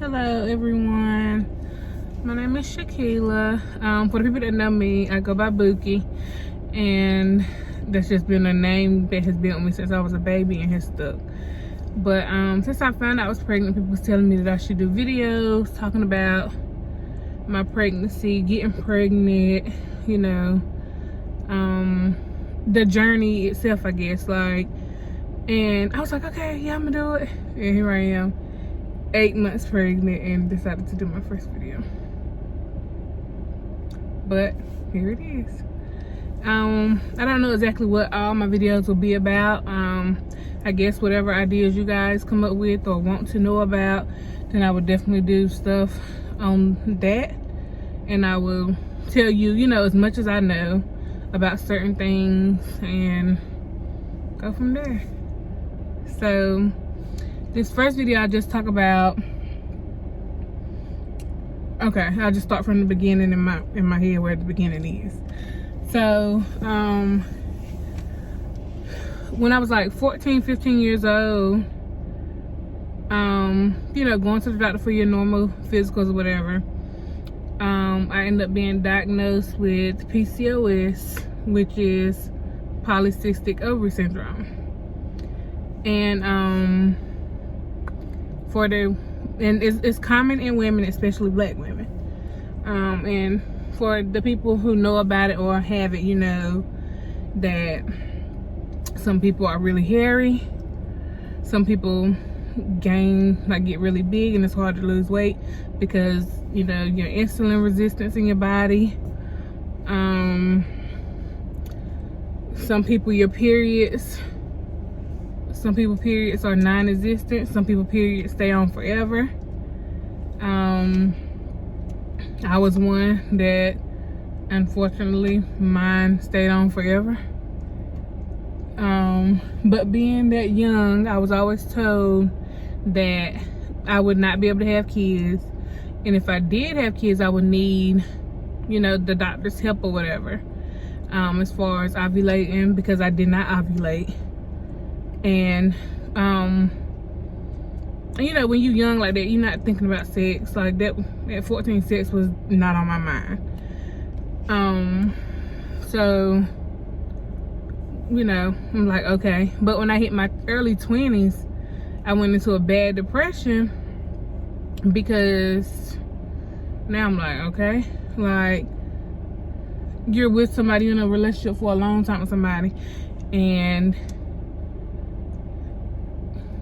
Hello everyone, my name is Shakila. For the people that know me, I go by Bookie, and that's just been a name that has been with me since I was a baby and has stuck. But since I found out I was pregnant, people was telling me that I should do videos talking about my pregnancy, getting pregnant, you know, the journey itself, I guess, like. And I was like, okay, yeah, I'm gonna do it. And here I am, 8 months pregnant, and decided to do my first video. But here it is. I don't know exactly what all my videos will be about. I guess whatever ideas you guys come up with or want to know about, then I would definitely do stuff on that. And I will tell you, you know, as much as I know about certain things and go from there. So this first video, I'll just talk about, okay, I'll just start from the beginning in my head where the beginning is. So when I was like 14, 15 years old, you know, going to the doctor for your normal physicals or whatever, I ended up being diagnosed with PCOS, which is polycystic ovary syndrome. And it's common in women, especially black women. And for the people who know about it or have it, you know that some people are really hairy, some people get really big, and it's hard to lose weight because, you know, your insulin resistance in your body. Some people, your periods, some people periods are non-existent, some people periods stay on forever. I was one that unfortunately mine stayed on forever. But being that young, I was always told that I would not be able to have kids, and if I did have kids, I would need, you know, the doctor's help or whatever, as far as ovulating, because I did not ovulate. And you know, when you're young like that, you're not thinking about sex like that. At 14, sex was not on my mind. So, you know, I'm like, okay. But when I hit my early 20s, I went into a bad depression, because now I'm like, okay, like, you're with somebody, you're in a relationship for a long time with somebody, and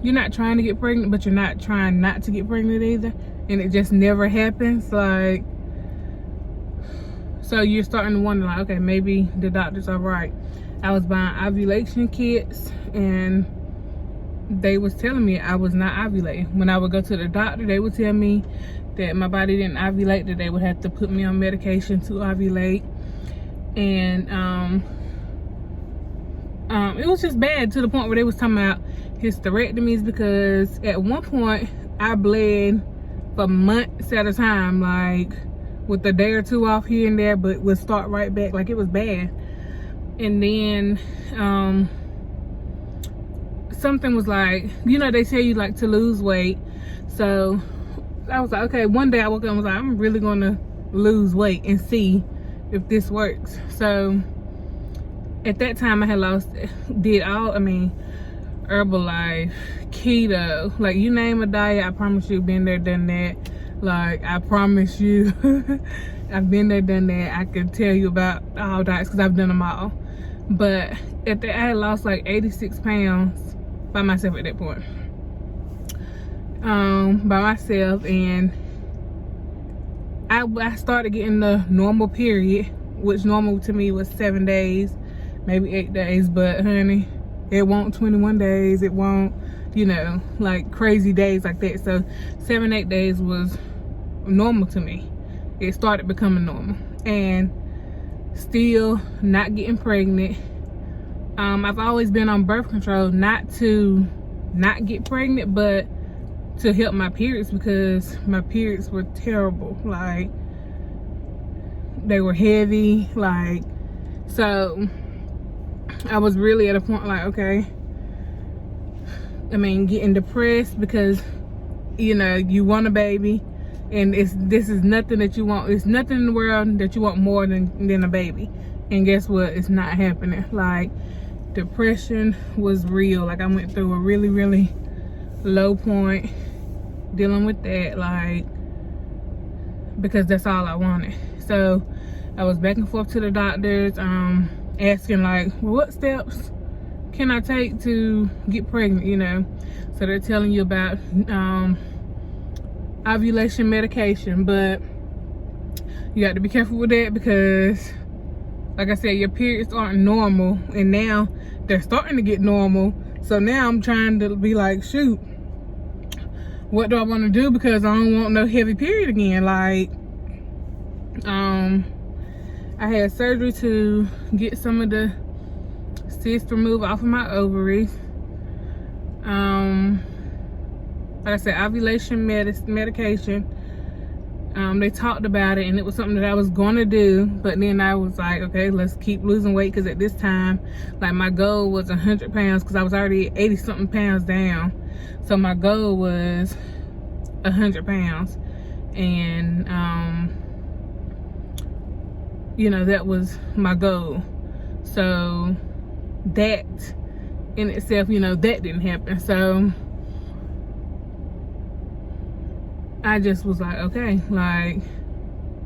you're not trying to get pregnant, but you're not trying not to get pregnant either, and it just never happens. Like, so you're starting to wonder, like, okay, maybe the doctors are right. I was buying ovulation kits, and they was telling me I was not ovulating. When I would go to the doctor, they would tell me that my body didn't ovulate, that they would have to put me on medication to ovulate. And it was just bad, to the point where they was talking about hysterectomies, because at one point I bled for months at a time, like with a day or two off here and there, but would start right back. Like, it was bad. And then something was like, you know, they tell you like to lose weight. So I was like, okay, one day I woke up and was like, I'm really gonna lose weight and see if this works. So at that time I had Herbalife, keto, like, you name a diet, I promise you, been there, done that. Like, I promise you, I've been there, done that. I can tell you about all diets because I've done them all. But I had lost like 86 pounds by myself at that point. By myself, and I started getting the normal period, which normal to me was 7 days, maybe 8 days, but honey, it won't 21 days, it won't, you know, like crazy days like that. So 7, 8 days was normal to me. It started becoming normal, and still not getting pregnant. I've always been on birth control, not to not get pregnant, but to help my periods, because my periods were terrible. Like, they were heavy, like, so I was really at a point like, okay, I mean, getting depressed because you know, you want a baby, and this is nothing that you want. It's nothing in the world that you want more than a baby. And guess what? It's not happening. Like, depression was real. Like, I went through a really, really low point dealing with that, like, because that's all I wanted. So I was back and forth to the doctors, asking like, well, what steps can I take to get pregnant, you know? So they're telling you about ovulation medication, but you got to be careful with that because, like I said, your periods aren't normal, and now they're starting to get normal. So now I'm trying to be like, shoot, what do I want to do? Because I don't want no heavy period again. Like, I had surgery to get some of the cysts removed off of my ovaries. Like I said, ovulation medication. They talked about it, and it was something that I was going to do, but then I was like, okay, let's keep losing weight, because at this time, like, my goal was 100 pounds because I was already 80 something pounds down. So my goal was 100 pounds, and you know, that was my goal. So that in itself, you know, that didn't happen. So I just was like, okay, like,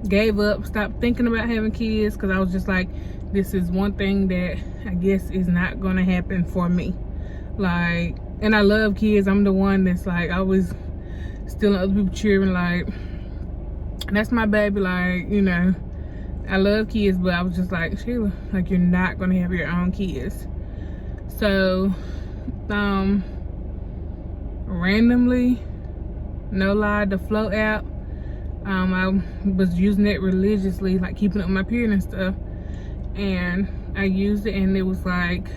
gave up, stopped thinking about having kids, because I was just like, this is one thing that I guess is not gonna happen for me. Like, and I love kids. I'm the one that's like always stealing other people's children. Like, that's my baby. Like, you know, I love kids, but I was just like, Sheila, like, you're not gonna have your own kids. So randomly, no lie, the Flow app, I was using it religiously, like keeping up with my period and stuff, and I used it, and it was like,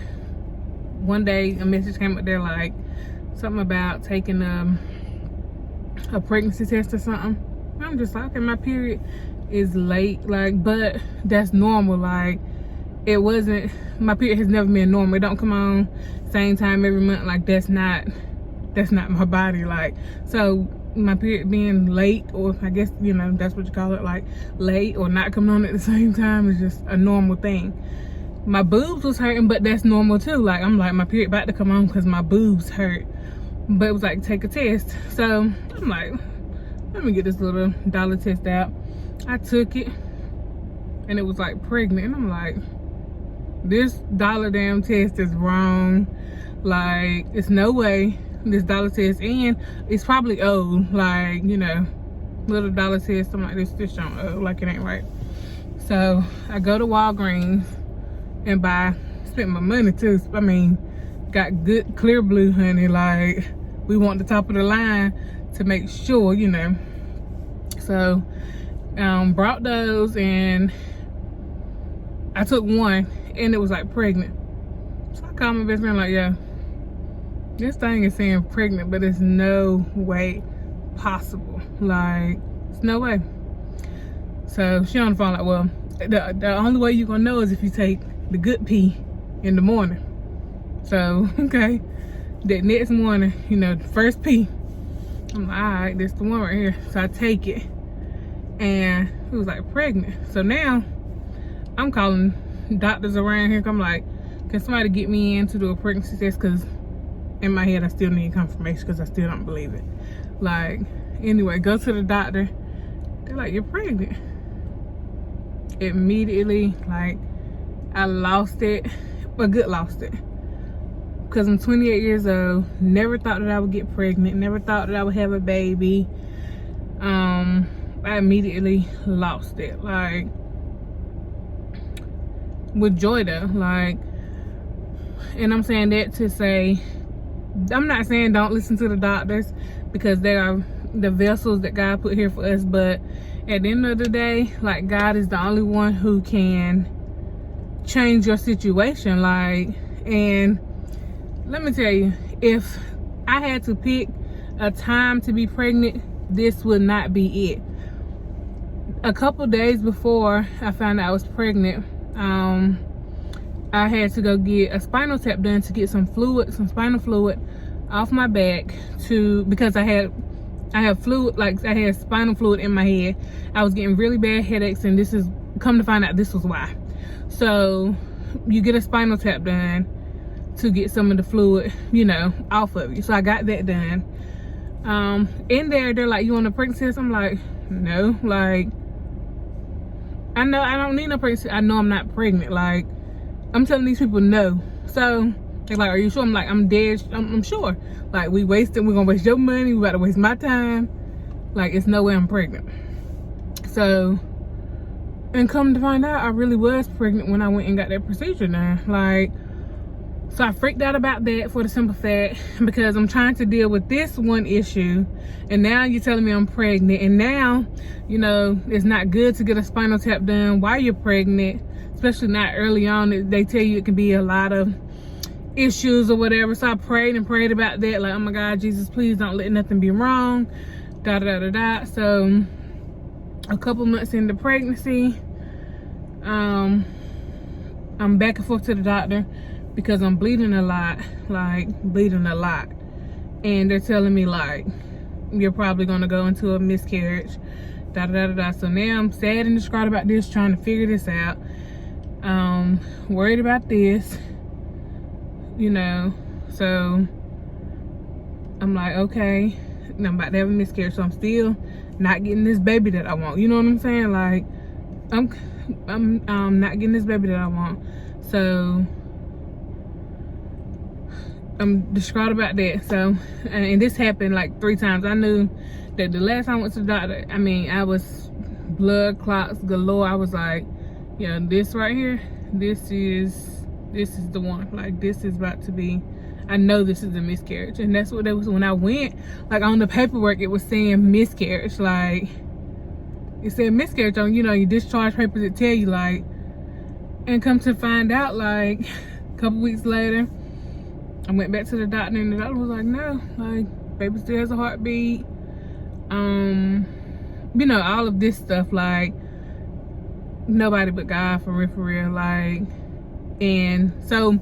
one day a message came up there like something about taking a pregnancy test or something. I'm just like, okay, my period is late, like, but that's normal. Like, it wasn't, my period has never been normal. It don't come on same time every month. Like, that's not my body. Like, so my period being late, or I guess, you know, that's what you call it, like late or not coming on at the same time, is just a normal thing. My boobs was hurting, but that's normal too. Like, I'm like, my period about to come on because my boobs hurt, but it was like, take a test. So I'm like, let me get this little dollar test out. I took it, and it was like pregnant, and I'm like, this dollar damn test is wrong. Like, it's no way this dollar test, and it's probably old. Like, you know, little dollar test, I'm like, this don't old, like, it ain't right. So I go to Walgreens and spent my money too. I mean, got good Clear Blue, honey. Like, we want the top of the line to make sure, you know. So brought those, and I took one, and it was like pregnant. So I called my best friend, like, yeah, this thing is saying pregnant, but it's no way possible. Like, it's no way. So she on the phone like, well, the only way you're gonna know is if you take the good pee in the morning. So, okay, that next morning, you know, the first pee, I'm like, all right, this the one right here. So I take it, and it was like pregnant. So now I'm calling doctors around here. I'm like, can somebody get me in to do a pregnancy test? Because in my head, I still need confirmation, because I still don't believe it. Like, anyway, go to the doctor. They're like, you're pregnant. Immediately, like, I lost it, but good lost it. Because I'm 28 years old, never thought that I would get pregnant, never thought that I would have a baby. I immediately lost it. Like, with joy though, like, and I'm saying that to say, I'm not saying don't listen to the doctors, because they are the vessels that God put here for us, but at the end of the day, like, God is the only one who can change your situation. Like, and let me tell you, if I had to pick a time to be pregnant, this would not be it. A couple days before I found out I was pregnant, I had to go get a spinal tap done to get some spinal fluid off my back, because I had I have fluid, like I had spinal fluid in my head. I was getting really bad headaches, and this is, come to find out, this was why. So you get a spinal tap done to get some of the fluid, you know, off of you. So I got that done. In there, they're like, you want a pregnancy test? I'm like, no. Like, I know I don't need no pregnancy. I know I'm not pregnant. Like, I'm telling these people no. So they're like, are you sure? I'm like, I'm dead. I'm sure. Like, we're gonna waste your money. We about to waste my time. Like, it's no way I'm pregnant. So, and come to find out, I really was pregnant when I went and got that procedure done. Like, so I freaked out about that for the simple fact, because I'm trying to deal with this one issue, and now you're telling me I'm pregnant, and now, you know, it's not good to get a spinal tap done while you're pregnant, especially not early on. They tell you it can be a lot of issues or whatever. So I prayed and prayed about that, like, oh my God, Jesus, please don't let nothing be wrong, da da da da. So a couple months into pregnancy, I'm back and forth to the doctor because I'm bleeding a lot, like bleeding a lot, and they're telling me like, you're probably gonna go into a miscarriage, da da da da. So now I'm sad and distraught about this, trying to figure this out, worried about this, you know. So I'm like, okay, and I'm about to have a miscarriage, so I'm still not getting this baby that I want, you know what I'm saying? Like, I'm not getting this baby that I want. So I'm distraught about that. So, and this happened like 3 times. I knew that the last time I went to the doctor, I mean, I was blood clots galore. I was like, yeah, this right here, this is the one. Like, this is about to be, I know this is a miscarriage. And that's what it was when I went. Like, on the paperwork, it was saying miscarriage. Like, it said miscarriage on, you know, your discharge papers. It tell you, like, and come to find out, like, a couple weeks later, I went back to the doctor, and the doctor was like, no, like, baby still has a heartbeat. You know, all of this stuff, like, nobody but God, for real, like. And so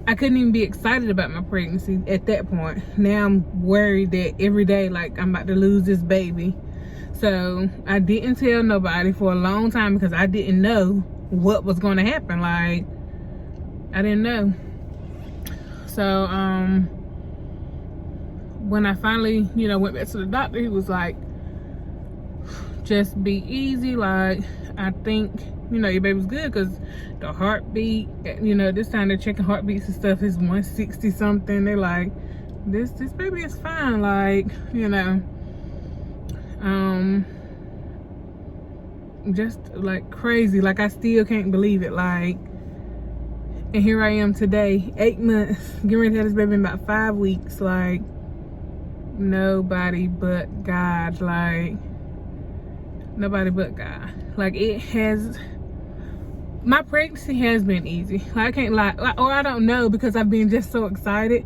I couldn't even be excited about my pregnancy at that point. Now I'm worried that every day, like, I'm about to lose this baby. So I didn't tell nobody for a long time because I didn't know what was going to happen. Like, I didn't know. So when I finally, you know, went back to the doctor, he was like, just be easy. Like, I think, you know, your baby's good, because the heartbeat, you know, this time they're checking heartbeats and stuff, is 160 something. They're like, this baby is fine. Like, you know, just like crazy. Like, I still can't believe it. Like, and here I am today, 8 months, getting ready to have this baby in about 5 weeks. Like, nobody but God. Like, nobody but God. Like, it has, my pregnancy has been easy. Like, I can't lie, like, or I don't know, because I've been just so excited.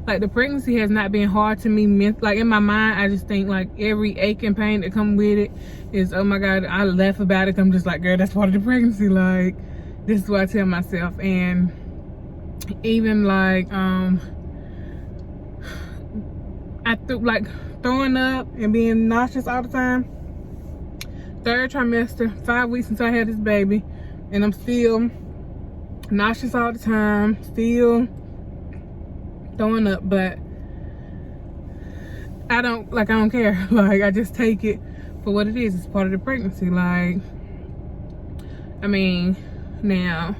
Like, the pregnancy has not been hard to me. Like, in my mind, I just think, like, every ache and pain that come with it is, oh my God, I laugh about it. I'm just like, girl, that's part of the pregnancy. Like, this is what I tell myself. And even like, like throwing up and being nauseous all the time. 3rd trimester, 5 weeks since I had this baby, and I'm still nauseous all the time, still throwing up. But I don't care. Like, I just take it for what it is. It's part of the pregnancy. Like, I mean, now,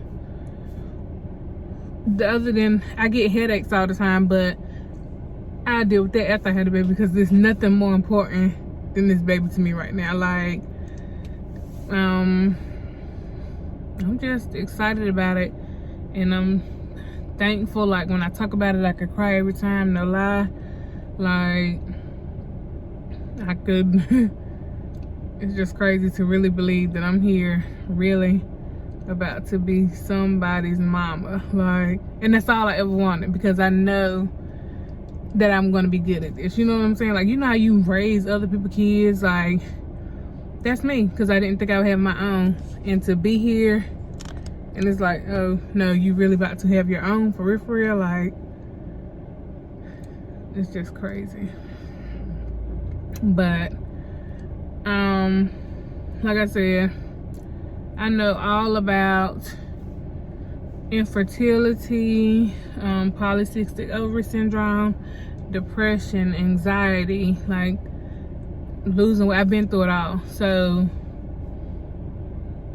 other than, I get headaches all the time, but I deal with that after I had a baby, because there's nothing more important than this baby to me right now. Like, I'm just excited about it, and I'm thankful. Like, when I talk about it, I could cry every time, no lie. Like, I could it's just crazy to really believe that I'm here, really about to be somebody's mama. Like, and that's all I ever wanted, because I know that I'm gonna be good at this, you know what I'm saying? Like, you know how you raise other people's kids? Like, that's me, because I didn't think I would have my own. And to be here, and it's like, oh no, you really about to have your own, for real. Like, it's just crazy. But like I said, I know all about infertility, polycystic ovary syndrome, depression, anxiety, like losing weight. I've been through it all, so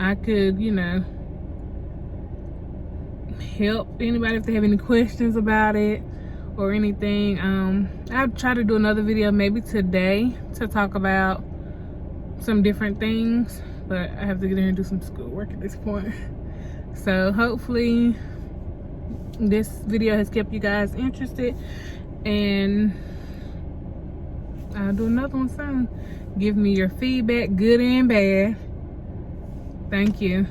I could, you know, help anybody if they have any questions about it or anything. I'll try to do another video maybe today to talk about some different things, but I have to get in and do some schoolwork at this point. So hopefully this video has kept you guys interested, and I'll do another one soon. Give me your feedback, good and bad. Thank you.